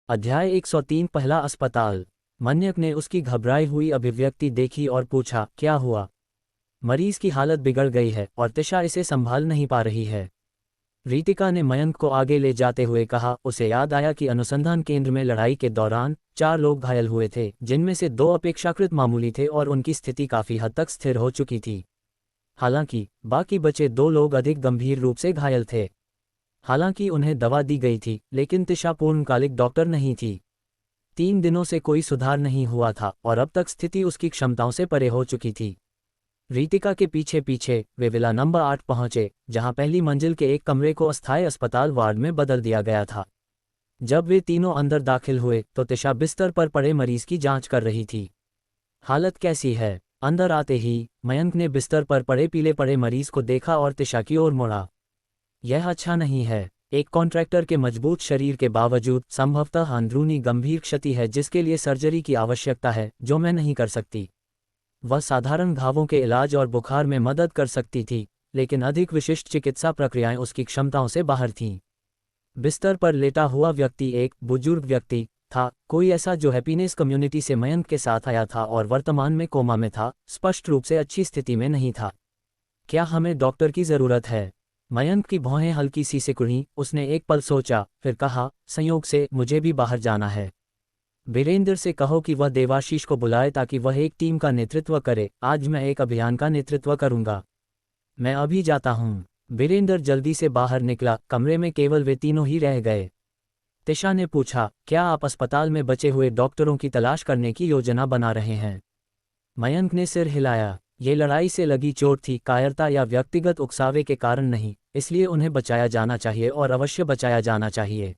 अध्याय 103 पहला अस्पताल। मन्यक ने उसकी घबराई हुई अभिव्यक्ति देखी और पूछा, क्या हुआ? मरीज की हालत बिगड़ गई है और तिशा इसे संभाल नहीं पा रही है। रीतिका ने मयंक को आगे ले जाते हुए कहा। उसे याद आया कि अनुसंधान केंद्र में लड़ाई के दौरान 4 लोग घायल हुए थे, जिनमें से 2 अपेक्षाकृत मामूली थे और उनकी स्थिति काफ़ी हद तक स्थिर हो चुकी थी। हालांकि बाकी बचे 2 लोग अधिक गंभीर रूप से घायल थे। हालांकि उन्हें दवा दी गई थी, लेकिन तिशा पूर्णकालिक डॉक्टर नहीं थी। 3 दिनों से कोई सुधार नहीं हुआ था और अब तक स्थिति उसकी क्षमताओं से परे हो चुकी थी। रीतिका के पीछे पीछे वे विला नंबर 8 पहुंचे, जहां पहली मंजिल के एक कमरे को अस्थायी अस्पताल वार्ड में बदल दिया गया था। जब वे तीनों अंदर दाखिल हुए तो तिशा बिस्तर पर पड़े मरीज की जांच कर रही थी। हालत कैसी है? अंदर आते ही मयंक ने बिस्तर पर पड़े पीले पड़े मरीज को देखा और तिशा की ओर मुड़ा। यह अच्छा नहीं है। एक कॉन्ट्रैक्टर के मजबूत शरीर के बावजूद संभवतः अंदरूनी गंभीर क्षति है जिसके लिए सर्जरी की आवश्यकता है, जो मैं नहीं कर सकती। वह साधारण घावों के इलाज और बुखार में मदद कर सकती थी, लेकिन अधिक विशिष्ट चिकित्सा प्रक्रियाएं उसकी क्षमताओं से बाहर थीं। बिस्तर पर लेटा हुआ व्यक्ति एक बुजुर्ग व्यक्ति था, कोई ऐसा जो हैप्पीनेस कम्युनिटी से मयंक के साथ आया था और वर्तमान में कोमा में था, स्पष्ट रूप से अच्छी स्थिति में नहीं था। क्या हमें डॉक्टर की ज़रूरत है? मयंक की भौहें हल्की सी सिकुड़ी। उसने एक पल सोचा, फिर कहा, संयोग से मुझे भी बाहर जाना है। वीरेंद्र से कहो कि वह देवाशीष को बुलाए ताकि वह एक टीम का नेतृत्व करे। आज मैं एक अभियान का नेतृत्व करूंगा। मैं अभी जाता हूं। वीरेंद्र जल्दी से बाहर निकला। कमरे में केवल वे तीनों ही रह गए। तिशा ने पूछा, क्या आप अस्पताल में बचे हुए डॉक्टरों की तलाश करने की योजना बना रहे हैं? मयंक ने सिर हिलाया। ये लड़ाई से लगी चोट थी, कायरता या व्यक्तिगत उकसावे के कारण नहीं, इसलिए उन्हें बचाया जाना चाहिए और अवश्य बचाया जाना चाहिए।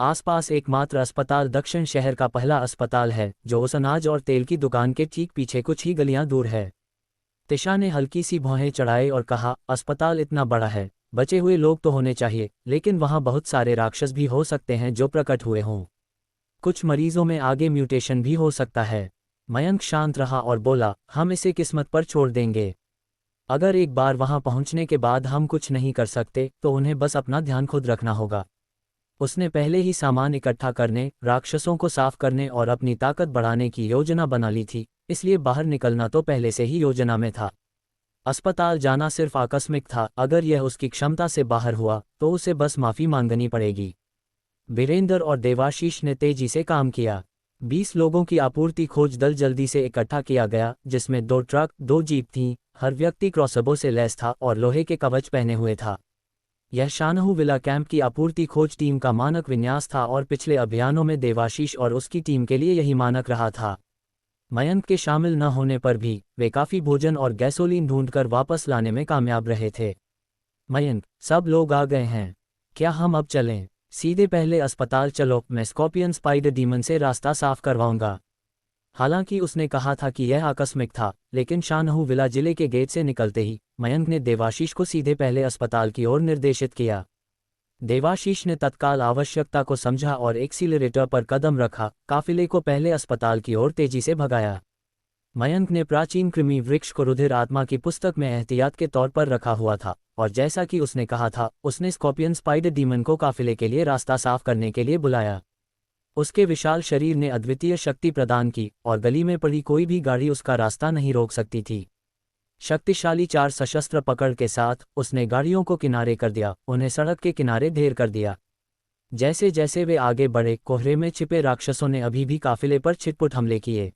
आसपास एकमात्र अस्पताल दक्षिण शहर का पहला अस्पताल है, जो उस अनाज और तेल की दुकान के ठीक पीछे कुछ ही गलियां दूर है। तिशा ने हल्की सी भौहें चढ़ाई और कहा, अस्पताल इतना बड़ा है, बचे हुए लोग तो होने चाहिए, लेकिन वहां बहुत सारे राक्षस भी हो सकते हैं जो प्रकट हुए हों। कुछ मरीजों में आगे म्यूटेशन भी हो सकता है। मयंक शांत रहा और बोला, हम इसे किस्मत पर छोड़ देंगे। अगर एक बार वहां पहुंचने के बाद हम कुछ नहीं कर सकते तो उन्हें बस अपना ध्यान खुद रखना होगा। उसने पहले ही सामान इकट्ठा करने, राक्षसों को साफ करने और अपनी ताकत बढ़ाने की योजना बना ली थी, इसलिए बाहर निकलना तो पहले से ही योजना में था। अस्पताल जाना सिर्फ आकस्मिक था। अगर यह उसकी क्षमता से बाहर हुआ तो उसे बस माफ़ी मांगनी पड़ेगी। वीरेंद्र और देवाशीष ने तेजी से काम किया। 20 लोगों की आपूर्ति खोज दल जल्दी से इकट्ठा किया गया, जिसमें 2 ट्रक, 2 जीप थीं। हर व्यक्ति क्रॉसबो से लैस था और लोहे के कवच पहने हुए था। यह शानहू विला कैंप की आपूर्ति खोज टीम का मानक विन्यास था और पिछले अभियानों में देवाशीष और उसकी टीम के लिए यही मानक रहा था। मयंक के शामिल न होने पर भी वे काफ़ी भोजन और गैसोलीन ढूंढकर वापस लाने में कामयाब रहे थे। मयंक, सब लोग आ गए हैं। क्या हम अब चलें? सीधे पहले अस्पताल चलो, मैं स्कॉर्पियन स्पाइडर डीमन से रास्ता साफ करवाऊंगा। हालांकि उसने कहा था कि यह आकस्मिक था, लेकिन शानहू विला जिले के गेट से निकलते ही मयंक ने देवाशीष को सीधे पहले अस्पताल की ओर निर्देशित किया। देवाशीष ने तत्काल आवश्यकता को समझा और एक्सीलरेटर पर कदम रखा, काफिले को पहले अस्पताल की ओर तेजी से भगाया। मयंक ने प्राचीन कृमि वृक्ष को रुधिर आत्मा की पुस्तक में एहतियात के तौर पर रखा हुआ था, और जैसा कि उसने कहा था, उसने स्कॉर्पियन स्पाइडर डीमन को काफिले के लिए रास्ता साफ करने के लिए बुलाया। उसके विशाल शरीर ने अद्वितीय शक्ति प्रदान की और गली में पड़ी कोई भी गाड़ी उसका रास्ता नहीं रोक सकती थी। शक्तिशाली 4 सशस्त्र पकड़ के साथ उसने गाड़ियों को किनारे कर दिया, उन्हें सड़क के किनारे ढेर कर दिया। जैसे जैसे वे आगे बढ़े, कोहरे में छिपे राक्षसों ने अभी भी काफिले पर छिटपुट हमले किए।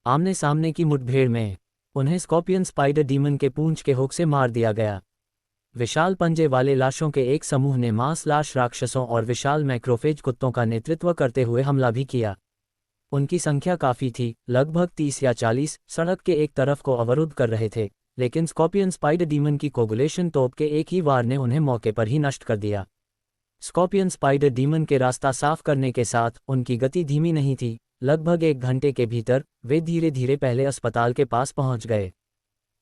आमने सामने की मुठभेड़ में उन्हें स्कॉर्पियन स्पाइडर डीमन के पूंछ के हुक से मार दिया गया। विशाल पंजे वाले लाशों के एक समूह ने मांस लाश राक्षसों और विशाल मैक्रोफेज कुत्तों का नेतृत्व करते हुए हमला भी किया। उनकी संख्या काफ़ी थी, लगभग 30 या 40, सड़क के एक तरफ को अवरुद्ध कर रहे थे, लेकिन स्कॉर्पियन स्पाइडर डीमन की कोगुलेशन तोप के एक ही वार ने उन्हें मौके पर ही नष्ट कर दिया। स्कॉर्पियन स्पाइडर डीमन के रास्ता साफ करने के साथ उनकी गति धीमी नहीं थी। लगभग 1 घंटे के भीतर वे धीरे धीरे पहले अस्पताल के पास पहुंच गए।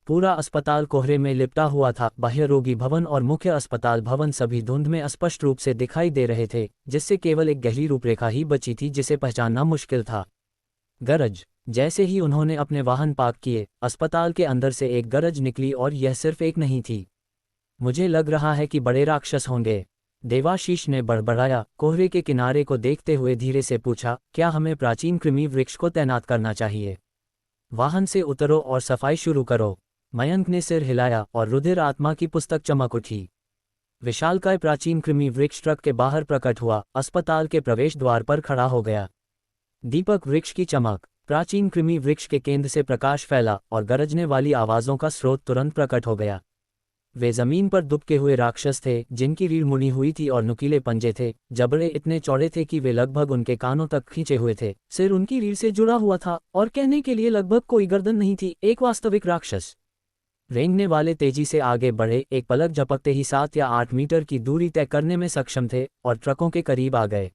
पूरा अस्पताल कोहरे में लिपटा हुआ था। बाह्य रोगी भवन और मुख्य अस्पताल भवन सभी धुंध में स्पष्ट रूप से दिखाई दे रहे थे, जिससे केवल एक गहरी रूपरेखा ही बची थी जिसे पहचानना मुश्किल था। गरज। जैसे ही उन्होंने अपने वाहन पार्क किए, अस्पताल के अंदर से एक गरज निकली और यह सिर्फ एक नहीं थी। मुझे लग रहा है कि बड़े राक्षस होंगे। देवाशीष ने बड़बड़ाया, कोहरे के किनारे को देखते हुए धीरे से पूछा, क्या हमें प्राचीन कृमि वृक्ष को तैनात करना चाहिए? वाहन से उतरो और सफाई शुरू करो। मयंक ने सिर हिलाया और रुधिर आत्मा की पुस्तक चमक उठी। विशालकाय प्राचीन कृमि वृक्ष ट्रक के बाहर प्रकट हुआ, अस्पताल के प्रवेश द्वार पर खड़ा हो गया। दीपक वृक्ष की चमक, प्राचीन कृमि वृक्ष के केंद्र से प्रकाश फैला और गरजने वाली आवाज़ों का स्रोत तुरंत प्रकट हो गया। वे जमीन पर दुबके हुए राक्षस थे, जिनकी रीढ़ मुड़ी हुई थी और नुकीले पंजे थे। जबड़े इतने चौड़े थे कि वे लगभग उनके कानों तक खींचे हुए थे। सिर उनकी रीढ़ से जुड़ा हुआ था और कहने के लिए लगभग कोई गर्दन नहीं थी। एक वास्तविक राक्षस। रेंगने वाले तेजी से आगे बढ़े, एक पलक झपकते ही 7 या 8 मीटर की दूरी तय करने में सक्षम थे और ट्रकों के करीब आ गए।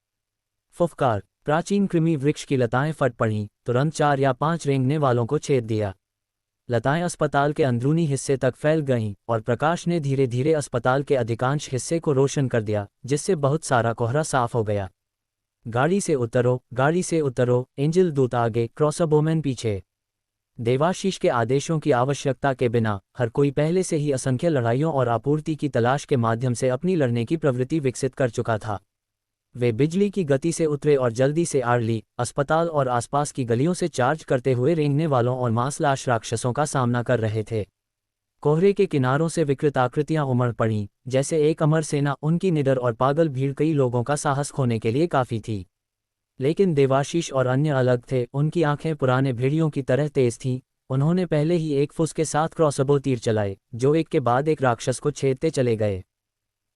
फुफकार, प्राचीन कृमि वृक्ष की लताएं फट पड़ीं, तुरंत 4 या 5 रेंगने वालों को छेद दिया। लताएं अस्पताल के अंदरूनी हिस्से तक फैल गईं और प्रकाश ने धीरे धीरे अस्पताल के अधिकांश हिस्से को रोशन कर दिया, जिससे बहुत सारा कोहरा साफ हो गया। गाड़ी से उतरो, गाड़ी से उतरो। एंजल दूत आगे, क्रॉसबोमैन पीछे। देवाशीष के आदेशों की आवश्यकता के बिना हर कोई पहले से ही असंख्य लड़ाइयों और आपूर्ति की तलाश के माध्यम से अपनी लड़ने की प्रवृत्ति विकसित कर चुका था। वे बिजली की गति से उतरे और जल्दी से आर्ली, अस्पताल और आसपास की गलियों से चार्ज करते हुए रेंगने वालों और मांसलाश राक्षसों का सामना कर रहे थे। कोहरे के किनारों से विकृत आकृतियां उमड़ पड़ीं, जैसे एक अमर सेना। उनकी निडर और पागल भीड़ कई लोगों का साहस खोने के लिए काफ़ी थी। लेकिन देवाशीष और अन्य अलग थे। उनकी आंखें पुराने भेड़ियों की तरह तेज थीं। उन्होंने पहले ही एक फुस के साथ क्रॉसबो तीर चलाए, जो एक के बाद एक राक्षस को छेदते चले गए।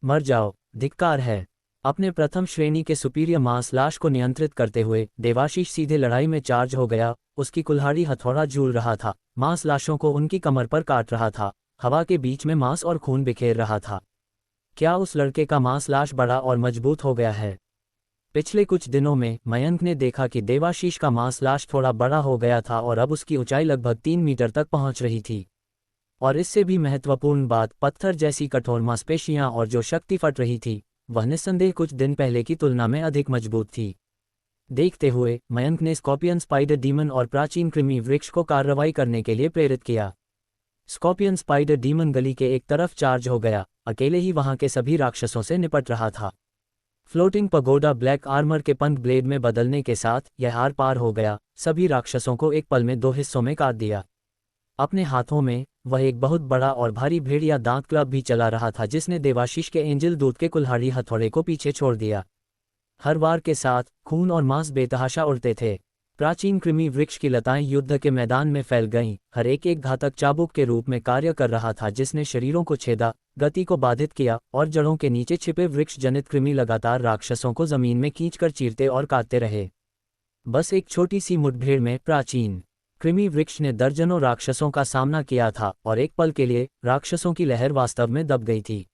मर जाओ, धिक्कार है। अपने प्रथम श्रेणी के सुपीरियर मांस लाश को नियंत्रित करते हुए देवाशीष सीधे लड़ाई में चार्ज हो गया। उसकी कुल्हाड़ी हथौड़ा झूल रहा था, मांस लाशों को उनकी कमर पर काट रहा था, हवा के बीच में मांस और खून बिखेर रहा था। क्या उस लड़के का मांस लाश बड़ा और मजबूत हो गया है? पिछले कुछ दिनों में मयंक ने देखा कि देवाशीष का मांस लाश थोड़ा बड़ा हो गया था और अब उसकी ऊंचाई लगभग 3 मीटर तक पहुंच रही थी। और इससे भी महत्वपूर्ण बात, पत्थर जैसी कठोर मांसपेशियां और जो शक्ति फट रही थी, वह निस्संदेह कुछ दिन पहले की तुलना में अधिक मजबूत थी। देखते हुए मयंक ने स्कॉर्पियन स्पाइडर डीमन और प्राचीन कृमि वृक्ष को कार्रवाई करने के लिए प्रेरित किया। स्कॉर्पियन स्पाइडर डीमन गली के एक तरफ चार्ज हो गया, अकेले ही वहां के सभी राक्षसों से निपट रहा था। फ्लोटिंग पगोडा ब्लैक आर्मर के पंख ब्लेड में बदलने के साथ यह आर पार हो गया, सभी राक्षसों को एक पल में 2 हिस्सों में काट दिया। अपने हाथों में वह एक बहुत बड़ा और भारी भेड़िया दांत क्लब भी चला रहा था, जिसने देवाशीष के एंजल दूत के कुल्हाड़ी हथौड़े को पीछे छोड़ दिया। हर वार के साथ खून और मांस बेतहाशा उड़ते थे। प्राचीन कृमि वृक्ष की लताएं युद्ध के मैदान में फैल गईं, हर एक घातक चाबुक के रूप में कार्य कर रहा था, जिसने शरीरों को छेदा, गति को बाधित किया और जड़ों के नीचे छिपे वृक्ष जनित कृमि लगातार राक्षसों को जमीन में खींचकर चीरते और काटते रहे। बस एक छोटी सी मुठभेड़ में प्राचीन कृमि वृक्ष ने दर्जनों राक्षसों का सामना किया था और एक पल के लिए राक्षसों की लहर वास्तव में दब गई थी।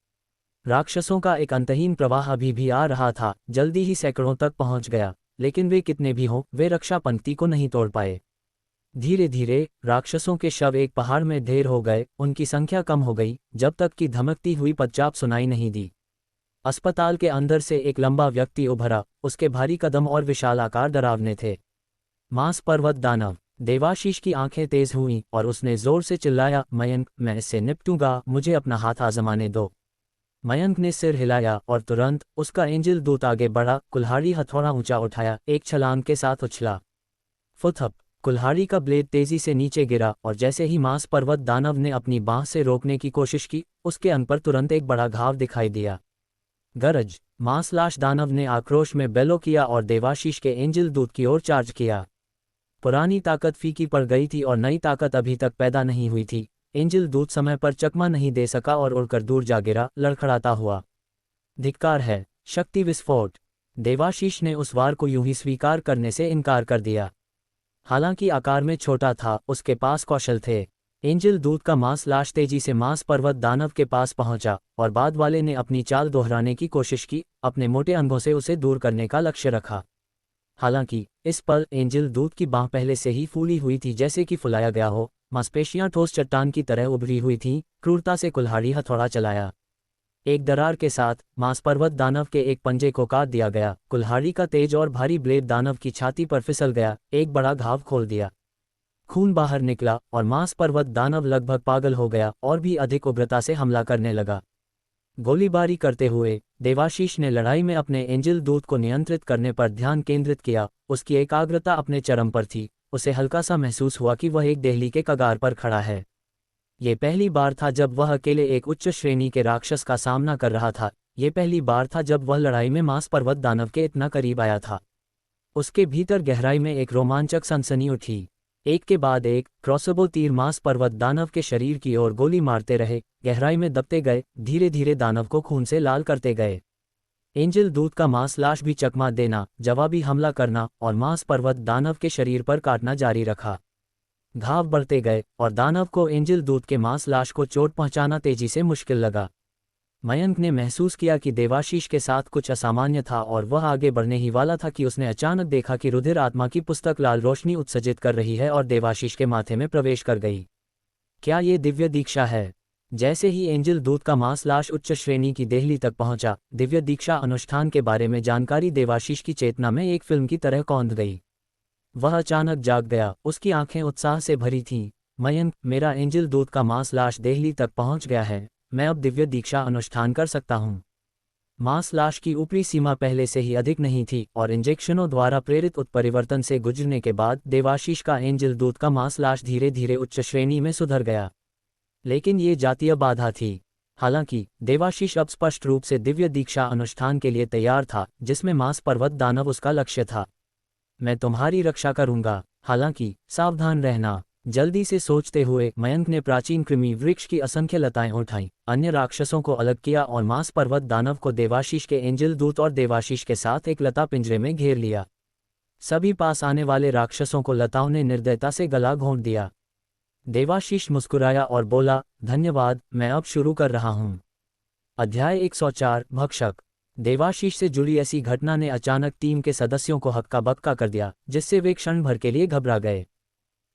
राक्षसों का एक अंतहीन प्रवाह अभी भी आ रहा था, जल्दी ही सैकड़ों तक पहुंच गया, लेकिन वे कितने भी हों, वे रक्षा पंक्ति को नहीं तोड़ पाए। धीरे धीरे राक्षसों के शव एक पहाड़ में ढेर हो गए, उनकी संख्या कम हो गई, जब तक कि धमकती हुई पदचाप सुनाई नहीं दी। अस्पताल के अंदर से एक लंबा व्यक्ति उभरा, उसके भारी कदम और विशाल आकार डरावने थे। मांस पर्वत दानव। देवाशीष की आंखें तेज हुईं और उसने जोर से चिल्लाया, मयंक, मैं इससे निपटूंगा, मुझे अपना हाथ आजमाने दो। मयंक ने सिर हिलाया और तुरंत उसका एंजल दूत आगे बढ़ा, कुल्हाड़ी हथौड़ा ऊंचा उठाया, एक छलांग के साथ उछला। फुथप। कुल्हाड़ी का ब्लेड तेजी से नीचे गिरा और जैसे ही मांस पर्वत दानव ने अपनी बांह से रोकने की कोशिश की, उसके अन पर तुरंत एक बड़ा घाव दिखाई दिया। गरज। मांसलाश दानव ने आक्रोश में बेलो किया और देवाशीष के एंजल दूत की ओर चार्ज किया। पुरानी ताकत फीकी पड़ गई थी और नई ताकत अभी तक पैदा नहीं हुई थी। एंजल दूत समय पर चकमा नहीं दे सका और उड़कर दूर जा गिरा, लड़खड़ाता हुआ। धिक्कार है, शक्ति विस्फोट। देवाशीष ने उस वार को यूं ही स्वीकार करने से इनकार कर दिया। हालांकि आकार में छोटा था, उसके पास कौशल थे। एंजल दूत का मांस लाश तेजी से मांस पर्वत दानव के पास पहुंचा और बाद वाले ने अपनी चाल दोहराने की कोशिश की, अपने मोटे अंगों से उसे दूर करने का लक्ष्य रखा। हालांकि इस पल एंजल दूत की बांह पहले से ही फूली हुई थी, जैसे कि फुलाया गया हो, मांसपेशियां ठोस चट्टान की तरह उभरी हुई थीं। क्रूरता से कुल्हाड़ी हथौड़ा चलाया। एक दरार के साथ मांस पर्वत दानव के एक पंजे को काट दिया गया। कुल्हाड़ी का तेज और भारी ब्लेड दानव की छाती पर फिसल गया, एक बड़ा घाव खोल दिया। खून बाहर निकला और मांस पर्वत दानव लगभग पागल हो गया और भी अधिक उग्रता से हमला करने लगा। गोलीबारी करते हुए देवाशीष ने लड़ाई में अपने एंजल दूत को नियंत्रित करने पर ध्यान केंद्रित किया। उसकी एकाग्रता अपने चरम पर थी। उसे हल्का सा महसूस हुआ कि वह एक देहली के कगार पर खड़ा है। ये पहली बार था जब वह अकेले एक उच्च श्रेणी के राक्षस का सामना कर रहा था। ये पहली बार था जब वह लड़ाई में मांस पर्वत दानव के इतना करीब आया था। उसके भीतर गहराई में एक रोमांचक सनसनी उठी। एक के बाद एक क्रॉसबो तीर मांस पर्वत दानव के शरीर की ओर गोली मारते रहे, गहराई में दबते गए, धीरे धीरे दानव को खून से लाल करते गए। एंजल दूत का मांस लाश भी चकमा देना, जवाबी हमला करना और मांस पर्वत दानव के शरीर पर काटना जारी रखा। घाव बढ़ते गए और दानव को एंजल दूत के मांस लाश को चोट पहुंचाना तेजी से मुश्किल लगा। मयंक ने महसूस किया कि देवाशीष के साथ कुछ असामान्य था और वह आगे बढ़ने ही वाला था कि उसने अचानक देखा कि रुधिर आत्मा की पुस्तक लाल रोशनी उत्सर्जित कर रही है और देवाशीष के माथे में प्रवेश कर गई। क्या ये दिव्य दीक्षा है? जैसे ही एंजल दूत का मांस लाश उच्च श्रेणी की देहली तक पहुंचा, दिव्य दीक्षा अनुष्ठान के बारे में जानकारी देवाशीष की चेतना में एक फिल्म की तरह कौंध गई। वह अचानक जाग गया, उसकी आंखें उत्साह से भरी थीं। मयंक, मेरा एंजल दूत का मांस लाश देहली तक पहुंच गया है। मैं अब दिव्य दीक्षा अनुष्ठान कर सकता हूँ। मांस लाश की ऊपरी सीमा पहले से ही अधिक नहीं थी और इंजेक्शनों द्वारा प्रेरित उत्परिवर्तन से गुजरने के बाद देवाशीष का एंजल दूत का मांस लाश धीरे धीरे उच्च श्रेणी में सुधर गया। लेकिन ये जातीय बाधा थी। हालांकि देवाशीष अब स्पष्ट रूप से दिव्य दीक्षा अनुष्ठान के लिए तैयार था, जिसमें मांस पर्वत दानव उसका लक्ष्य था। मैं तुम्हारी रक्षा करूंगा, हालांकि सावधान रहना। जल्दी से सोचते हुए मयंक ने प्राचीन कृमि वृक्ष की असंख्य लताएं उठाईं, अन्य राक्षसों को अलग किया और मांस पर्वत दानव को देवाशीष के एंजल दूत और देवाशीष के साथ एक लता पिंजरे में घेर लिया। सभी पास आने वाले राक्षसों को लताओं ने निर्दयता से गला घोंट दिया। देवाशीष मुस्कुराया और बोला, धन्यवाद, मैं अब शुरू कर रहा हूँ। अध्याय 104 भक्षक। देवाशीष से जुड़ी ऐसी घटना ने अचानक टीम के सदस्यों को हक्का बक्का कर दिया, जिससे वे क्षण भर के लिए घबरा गए।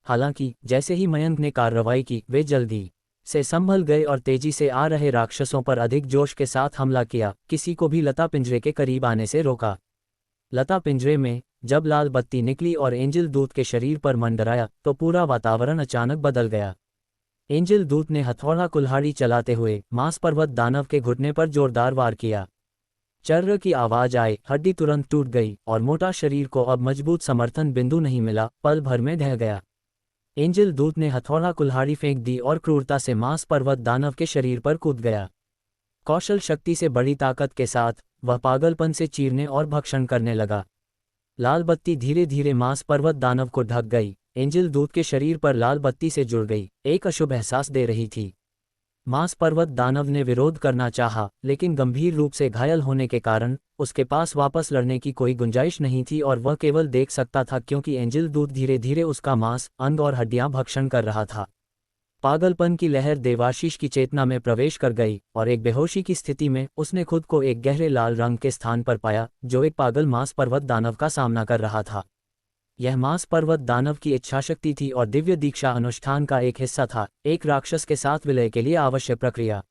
हालांकि जैसे ही मयंक ने कार्रवाई की, वे जल्दी से संभल गए और तेजी से आ रहे राक्षसों पर अधिक जोश के साथ हमला किया। किसी को भी लता पिंजरे के करीब आने से रोका। लता पिंजरे में जब लाल बत्ती निकली और एंजल दूत के शरीर पर मंडराया तो पूरा वातावरण अचानक बदल गया। एंजल दूत ने हथौड़ा कुल्हाड़ी चलाते हुए मांस पर्वत दानव के घुटने पर जोरदार वार किया। चर्र की आवाज आई, हड्डी तुरंत टूट गई और मोटा शरीर को अब मजबूत समर्थन बिंदु नहीं मिला, पल भर में ढह गया। एंजल दूत ने हथौड़ा कुल्हाड़ी फेंक दी और क्रूरता से मांस पर्वत दानव के शरीर पर कूद गया। कौशल शक्ति से बड़ी ताकत के साथ वह पागलपन से चीरने और भक्षण करने लगा। लाल बत्ती धीरे धीरे मांस पर्वत दानव को ढक गई। एंजल दूत के शरीर पर लाल बत्ती से जुड़ गई, एक अशुभ एहसास दे रही थी। मांस पर्वत दानव ने विरोध करना चाहा, लेकिन गंभीर रूप से घायल होने के कारण उसके पास वापस लड़ने की कोई गुंजाइश नहीं थी और वह केवल देख सकता था, क्योंकि एंजल दूत धीरे धीरे उसका मांस, अंग और हड्डियां भक्षण कर रहा था। पागलपन की लहर देवाशीष की चेतना में प्रवेश कर गई और एक बेहोशी की स्थिति में उसने खुद को एक गहरे लाल रंग के स्थान पर पाया, जो एक पागल मांस पर्वत दानव का सामना कर रहा था। यह मांस पर्वत दानव की इच्छाशक्ति थी और दिव्य दीक्षा अनुष्ठान का एक हिस्सा था, एक राक्षस के साथ विलय के लिए आवश्यक प्रक्रिया।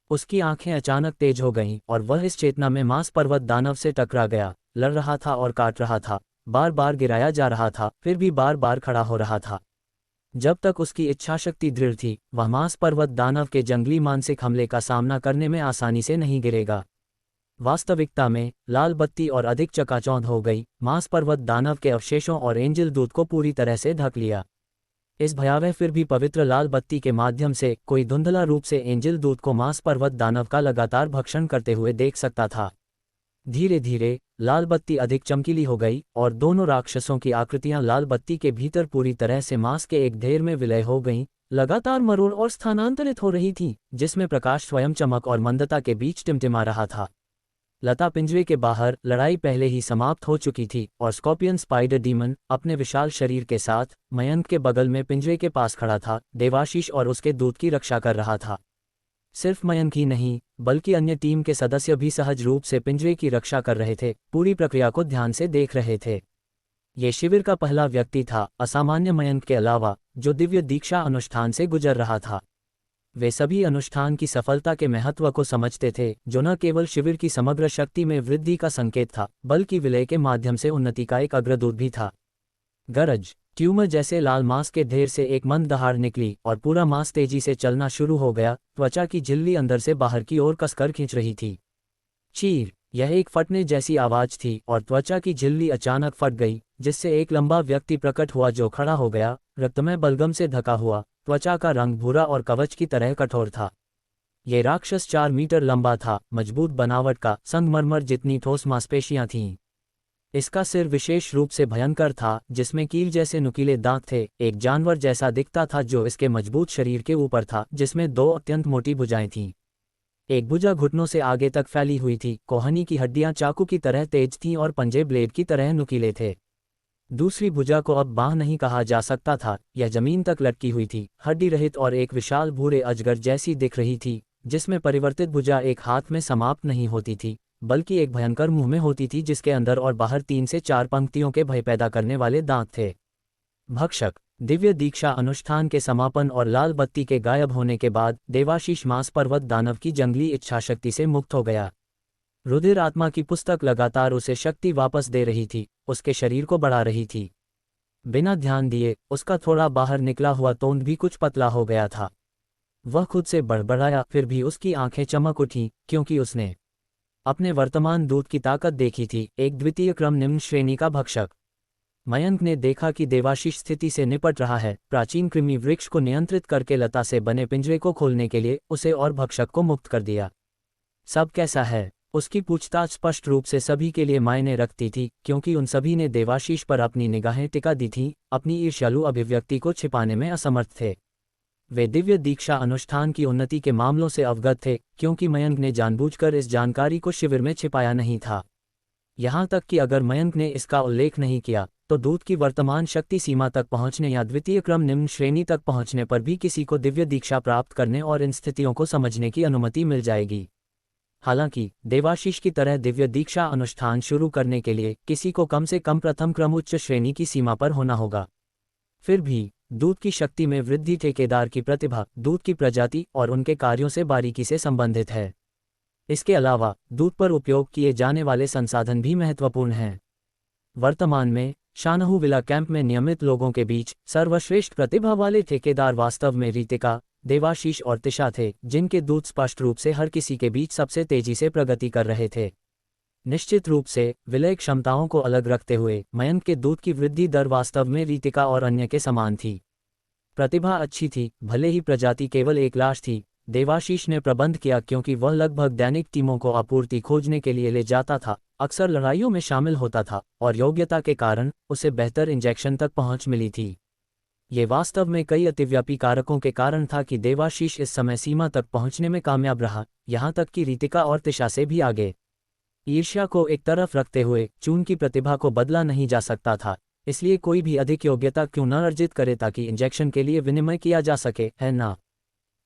उसकी आंखें अचानक तेज हो गईं और वह इस चेतना में मांस पर्वत दानव से टकरा गया, लड़ रहा था और काट रहा था, बार बार गिराया जा रहा था, फिर भी बार बार खड़ा हो रहा था। जब तक उसकी इच्छाशक्ति दृढ़ थी, वह मांस पर्वत दानव के जंगली मानसिक हमले का सामना करने में आसानी से नहीं गिरेगा। वास्तविकता में लाल बत्ती और अधिक चकाचौंध हो गई, मांस पर्वत दानव के अवशेषों और एंजल दूत को पूरी तरह से ढक लिया। इस भयावह फिर भी पवित्र लाल बत्ती के माध्यम से कोई धुंधला रूप से एंजल दूत को मांस पर्वत दानव का लगातार भक्षण करते हुए देख सकता था। धीरे धीरे लाल बत्ती अधिक चमकीली हो गई और दोनों राक्षसों की आकृतियां लाल बत्ती के भीतर पूरी तरह से मांस के एक ढेर में विलय हो गईं, लगातार मरोड़ और स्थानांतरित हो रही थी, जिसमें प्रकाश स्वयं चमक और मंदता के बीच टिमटिमा रहा था। लता पिंजरे के बाहर लड़ाई पहले ही समाप्त हो चुकी थी और स्कॉर्पियन स्पाइडर डीमन अपने विशाल शरीर के साथ मयंक के बगल में पिंजरे के पास खड़ा था, देवाशीष और उसके दूत की रक्षा कर रहा था। सिर्फ मयंक ही नहीं, बल्कि अन्य टीम के सदस्य भी सहज रूप से पिंजरे की रक्षा कर रहे थे, पूरी प्रक्रिया को ध्यान से देख रहे थे। ये शिविर का पहला व्यक्ति था, असामान्य मयंक के अलावा, जो दिव्य दीक्षा अनुष्ठान से गुजर रहा था। वे सभी अनुष्ठान की सफलता के महत्व को समझते थे, जो न केवल शिविर की समग्र शक्ति में वृद्धि का संकेत था, बल्कि विलय के माध्यम से उन्नति का एक अग्रदूत भी था। गरज ट्यूमर जैसे लाल मांस के ढेर से एक मंद दहाड़ निकली और पूरा मांस तेजी से चलना शुरू हो गया। त्वचा की झिल्ली अंदर से बाहर की ओर कसकर खींच रही थी। चीर, यह एक फटने जैसी आवाज थी और त्वचा की झिल्ली अचानक फट गई, जिससे एक लंबा व्यक्ति प्रकट हुआ जो खड़ा हो गया, रक्तमय बलगम से ढका हुआ, त्वचा का रंग भूरा और कवच की तरह कठोर था। ये राक्षस 4 मीटर लंबा था, मजबूत बनावट का, संगमरमर जितनी ठोस मांसपेशियां थीं। इसका सिर विशेष रूप से भयंकर था, जिसमें कील जैसे नुकीले दांत थे, एक जानवर जैसा दिखता था जो इसके मजबूत शरीर के ऊपर था, जिसमें 2 अत्यंत मोटी भुजाएं थीं। एक भुजा घुटनों से आगे तक फैली हुई थी, कोहनी की हड्डियां चाकू की तरह तेज थीं और पंजे ब्लेड की तरह नुकीले थे। दूसरी भुजा को अब बांह नहीं कहा जा सकता था, यह जमीन तक लटकी हुई थी, हड्डी रहित और एक विशाल भूरे अजगर जैसी दिख रही थी, जिसमें परिवर्तित भुजा एक हाथ में समाप्त नहीं होती थी, बल्कि एक भयंकर मुंह में होती थी जिसके अंदर और बाहर 3 से 4 पंक्तियों के भय पैदा करने वाले दांत थे। भक्षक। दिव्य दीक्षा अनुष्ठान के समापन और लाल बत्ती के गायब होने के बाद देवाशीष मांस पर्वत दानव की जंगली इच्छाशक्ति से मुक्त हो गया। रुधिर आत्मा की पुस्तक लगातार उसे शक्ति वापस दे रही थी, उसके शरीर को बढ़ा रही थी। बिना ध्यान दिए उसका थोड़ा बाहर निकला हुआ तोंद भी कुछ पतला हो गया था। वह खुद से बड़बड़ाया, फिर भी उसकी आंखें चमक उठीं, क्योंकि उसने अपने वर्तमान दूत की ताकत देखी थी, एक द्वितीय क्रम निम्न श्रेणी का भक्षक। मयंक ने देखा कि देवाशीष स्थिति से निपट रहा है, प्राचीन कृमि वृक्ष को नियंत्रित करके लता से बने पिंजरे को खोलने के लिए उसे और भक्षक को मुक्त कर दिया। सब कैसा है? उसकी पूछताछ स्पष्ट रूप से सभी के लिए मायने रखती थी, क्योंकि उन सभी ने देवाशीष पर अपनी निगाहें टिका दी थीं, अपनी ईर्ष्यालु अभिव्यक्ति को छिपाने में असमर्थ थे। वे दिव्य दीक्षा अनुष्ठान की उन्नति के मामलों से अवगत थे, क्योंकि मयंक ने जानबूझकर इस जानकारी को शिविर में छिपाया नहीं था। यहाँ तक कि अगर मयंक ने इसका उल्लेख नहीं किया, तो दूत की वर्तमान शक्ति सीमा तक पहुँचने या द्वितीय क्रम निम्न श्रेणी तक पहुँचने पर भी किसी को दिव्य दीक्षा प्राप्त करने और इन स्थितियों को समझने की अनुमति मिल जाएगी। हालांकि देवाशीष की तरह दिव्य दीक्षा अनुष्ठान शुरू करने के लिए किसी को कम से कम प्रथम क्रम उच्च श्रेणी की सीमा पर होना होगा। फिर भी दूत की शक्ति में वृद्धि ठेकेदार की प्रतिभा, दूत की प्रजाति और उनके कार्यों से बारीकी से संबंधित है। इसके अलावा दूत पर उपयोग किए जाने वाले संसाधन भी महत्वपूर्ण हैं। वर्तमान में शानहू विला कैंप में नियमित लोगों के बीच सर्वश्रेष्ठ प्रतिभा वाले ठेकेदार वास्तव में रीतिका, देवाशीष और तिशा थे, जिनके दूत स्पष्ट रूप से हर किसी के बीच सबसे तेजी से प्रगति कर रहे थे। निश्चित रूप से विलय क्षमताओं को अलग रखते हुए मयंक के दूत की वृद्धि दर वास्तव में रीतिका और अन्य के समान थी। प्रतिभा अच्छी थी, भले ही प्रजाति केवल एक लाश थी। देवाशीष ने प्रबंध किया क्योंकि वह लगभग दैनिक टीमों को आपूर्ति खोजने के लिए ले जाता था, अक्सर लड़ाइयों में शामिल होता था और योग्यता के कारण उसे बेहतर इंजेक्शन तक पहुंच मिली थी। ये वास्तव में कई अतिव्यापी कारकों के कारण था कि देवाशीष इस समय सीमा तक पहुंचने में कामयाब रहा, यहाँ तक कि रीतिका और तिशा से भी आगे। ईर्ष्या को एक तरफ रखते हुए चून की प्रतिभा को बदला नहीं जा सकता था, इसलिए कोई भी अधिक योग्यता क्यों न अर्जित करे ताकि इंजेक्शन के लिए विनिमय किया जा सके, है ना?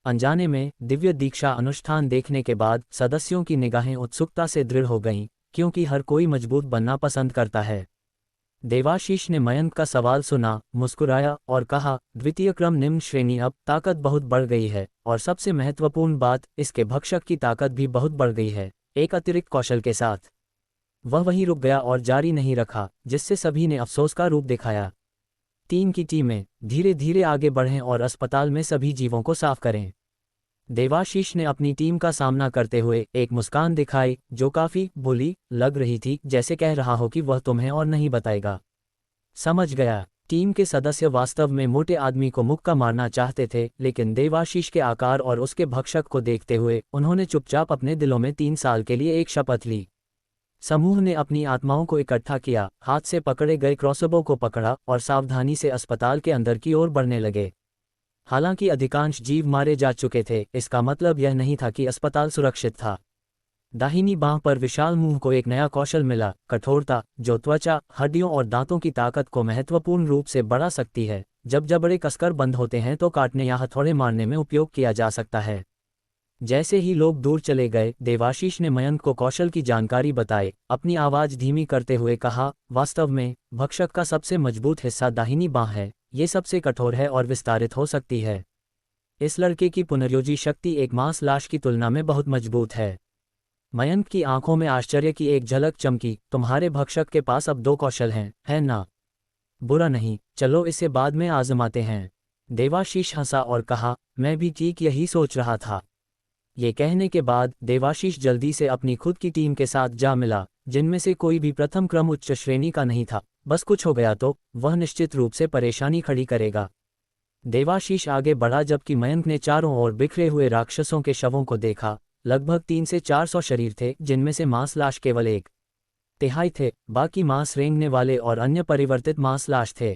अनजाने में दिव्य दीक्षा अनुष्ठान देखने के बाद सदस्यों की निगाहें उत्सुकता से दृढ़ हो गईं, क्योंकि हर कोई मजबूत बनना पसंद करता है। देवाशीष ने मयंक का सवाल सुना, मुस्कुराया और कहा, द्वितीय क्रम निम्न श्रेणी, अब ताकत बहुत बढ़ गई है और सबसे महत्वपूर्ण बात, इसके भक्षक की ताकत भी बहुत बढ़ गई है, एक अतिरिक्त कौशल के साथ। वह वहीं रुक गया और जारी नहीं रखा, जिससे सभी ने अफसोस का रूप दिखाया। 3 की टीमें धीरे धीरे आगे बढ़ें और अस्पताल में सभी जीवों को साफ करें। देवाशीष ने अपनी टीम का सामना करते हुए एक मुस्कान दिखाई, जो काफी भोली लग रही थी, जैसे कह रहा हो कि वह तुम्हें और नहीं बताएगा। समझ गया। टीम के सदस्य वास्तव में मोटे आदमी को मुक्का मारना चाहते थे, लेकिन देवाशीष के आकार और उसके भक्षक को देखते हुए उन्होंने चुपचाप अपने दिलों में 3 साल के लिए एक शपथ ली। समूह ने अपनी आत्माओं को इकट्ठा किया, हाथ से पकड़े गए क्रॉसबो को पकड़ा और सावधानी से अस्पताल के अंदर की ओर बढ़ने लगे। हालांकि अधिकांश जीव मारे जा चुके थे, इसका मतलब यह नहीं था कि अस्पताल सुरक्षित था। दाहिनी बांह पर विशाल मुंह को एक नया कौशल मिला, कठोरता, जो त्वचा, हड्डियों और दांतों की ताकत को महत्वपूर्ण रूप से बढ़ा सकती है। जब जबड़े कसकर बंद होते हैं तो काटने या हथौड़े मारने में उपयोग किया जा सकता है। जैसे ही लोग दूर चले गए, देवाशीष ने मयंक को कौशल की जानकारी बताई, अपनी आवाज धीमी करते हुए कहा, वास्तव में भक्षक का सबसे मजबूत हिस्सा दाहिनी बांह है, ये सबसे कठोर है और विस्तारित हो सकती है। इस लड़के की पुनर्योजी शक्ति एक मांस लाश की तुलना में बहुत मजबूत है। मयंक की आंखों में आश्चर्य की एक झलक चमकी, तुम्हारे भक्षक के पास अब 2 कौशल हैं, है ना? बुरा नहीं, चलो इसे बाद में आजमाते हैं। देवाशीष हंसा और कहा, मैं भी ठीक यही सोच रहा था। ये कहने के बाद देवाशीष जल्दी से अपनी खुद की टीम के साथ जा मिला, जिनमें से कोई भी प्रथम क्रम उच्च श्रेणी का नहीं था। बस कुछ हो गया तो वह निश्चित रूप से परेशानी खड़ी करेगा। देवाशीष आगे बढ़ा जबकि मयंक ने चारों ओर बिखरे हुए राक्षसों के शवों को देखा। लगभग 300 से 400 शरीर थे, जिनमें से मांस लाश केवल 1/3 थे, बाकी मांस रेंगने वाले और अन्य परिवर्तित मांस लाश थे।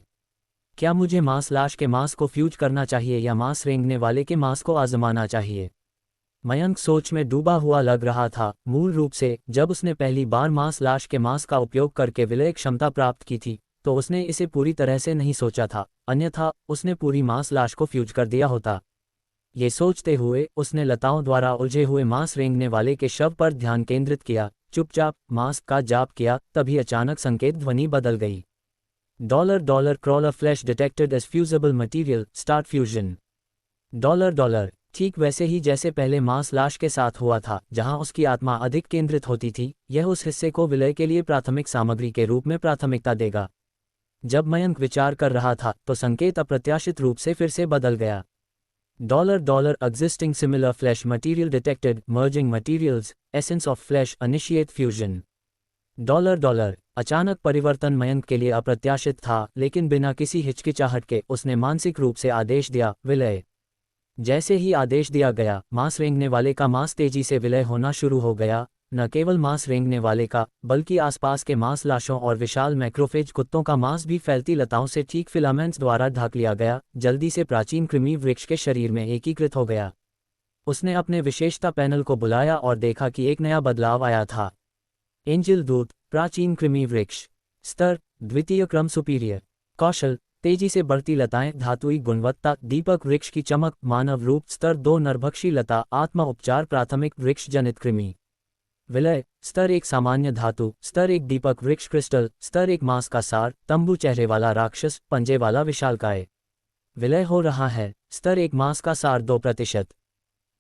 क्या मुझे मांस लाश के मांस को फ्यूज करना चाहिए या मांस रेंगने वाले के मांस को आजमाना चाहिए? मयंक सोच में डूबा हुआ लग रहा था। मूल रूप से जब उसने पहली बार मांस लाश के मांस का उपयोग करके विलय क्षमता प्राप्त की थी तो उसने इसे पूरी तरह से नहीं सोचा था, अन्यथा उसने पूरी मांस लाश को फ्यूज कर दिया होता। ये सोचते हुए उसने लताओं द्वारा उलझे हुए मांस रेंगने वाले के शव पर ध्यान केंद्रित किया। चुपचाप मांस का जाप किया, तभी अचानक संकेत ध्वनि बदल गई। $$ crawler flesh detected as fusible material, start fusion। $। ठीक वैसे ही जैसे पहले मांस लाश के साथ हुआ था, जहां उसकी आत्मा अधिक केंद्रित होती थी, यह उस हिस्से को विलय के लिए प्राथमिक सामग्री के रूप में प्राथमिकता देगा। जब मयंक विचार कर रहा था तो संकेत अप्रत्याशित रूप से फिर से बदल गया। $। Existing similar flesh material detected, merging materials, essence of flesh, initiate fusion। $। अचानक परिवर्तन मयंक के लिए अप्रत्याशित था, लेकिन बिना किसी हिचकिचाहट के उसने मानसिक रूप से आदेश दिया, विलय। जैसे ही आदेश दिया गया, मांस रेंगने वाले का मांस तेजी से विलय होना शुरू हो गया। न केवल मांस रेंगने वाले का, बल्कि आसपास के मांस लाशों और विशाल मैक्रोफेज कुत्तों का मांस भी फैलती लताओं से ठीक फिलामेंट्स द्वारा ढक लिया गया, जल्दी से प्राचीन कृमि वृक्ष के शरीर में एकीकृत हो गया। उसने अपने विशेषता पैनल को बुलाया और देखा कि एक नया बदलाव आया था। एंजल दूत, प्राचीन कृमि वृक्ष, स्तर द्वितीय क्रम सुपीरियर, कौशल तेजी से बढ़ती लताएं, धातुई गुणवत्ता, दीपक वृक्ष की चमक, मानव रूप, स्तर 2 नरभक्षी लता, आत्मा उपचार, प्राथमिक वृक्ष जनित कृमि विलय, स्तर 1 सामान्य धातु, स्तर 1 दीपक वृक्ष क्रिस्टल, स्तर 1 मांस का सार, तंबू चेहरे वाला राक्षस, पंजे वाला विशालकाय विलय हो रहा है। स्तर 1 मांस का सार 2%।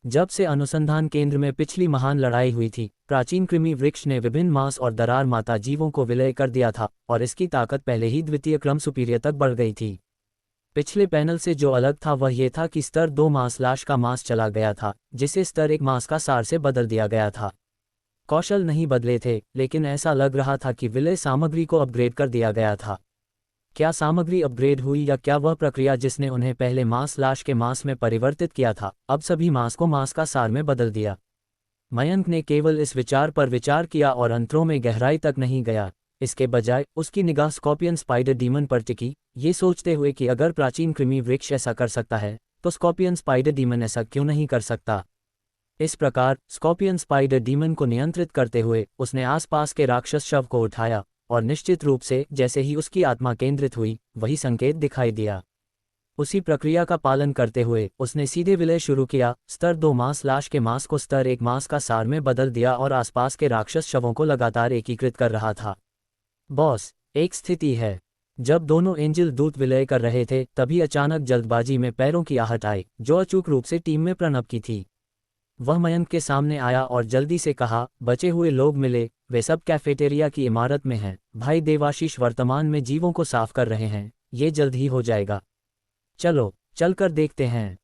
जब से अनुसंधान केंद्र में पिछली महान लड़ाई हुई थी, प्राचीन कृमि वृक्ष ने विभिन्न मांस और दरार माता जीवों को विलय कर दिया था और इसकी ताकत पहले ही द्वितीय क्रम सुपीरियर तक बढ़ गई थी। पिछले पैनल से जो अलग था वह यह था कि स्तर 2 मांस लाश का मांस चला गया था, जिसे स्तर 1 मांस का सार से बदल दिया गया था। कौशल नहीं बदले थे, लेकिन ऐसा लग रहा था कि विलय सामग्री को अपग्रेड कर दिया गया था। क्या सामग्री अपग्रेड हुई या क्या वह प्रक्रिया जिसने उन्हें पहले मांस लाश के मांस में परिवर्तित किया था, अब सभी मांस को मांस का सार में बदल दिया? मयंक ने केवल इस विचार पर विचार किया और अंतरों में गहराई तक नहीं गया। इसके बजाय उसकी निगाह स्कॉर्पियन स्पाइडर डीमन पर टिकी, ये सोचते हुए कि अगर प्राचीन कृमि वृक्ष ऐसा कर सकता है तो स्कॉर्पियन स्पाइडर डीमन ऐसा क्यों नहीं कर सकता। इस प्रकार स्कॉर्पियन स्पाइडर डीमन को नियंत्रित करते हुए उसने आसपास के राक्षस शव को उठाया और निश्चित रूप से जैसे ही उसकी आत्मा केंद्रित हुई, वही संकेत दिखाई दिया। उसी प्रक्रिया का पालन करते हुए उसने सीधे विलय शुरू किया। स्तर 2 मांस लाश के मांस को स्तर 1 मांस का सार में बदल दिया और आसपास के राक्षस शवों को लगातार एकीकृत कर रहा था। बॉस, एक स्थिति है। जब दोनों एंजल दूत विलय कर रहे थे, तभी अचानक जल्दबाजी में पैरों की आहट आई, जो अचूक रूप से टीम में प्रणब की थी। वह मयंक के सामने आया और जल्दी से कहा, बचे हुए लोग मिले, वे सब कैफेटेरिया की इमारत में हैं। भाई देवाशीष वर्तमान में जीवों को साफ कर रहे हैं, ये जल्द ही हो जाएगा। चलो, चलकर देखते हैं।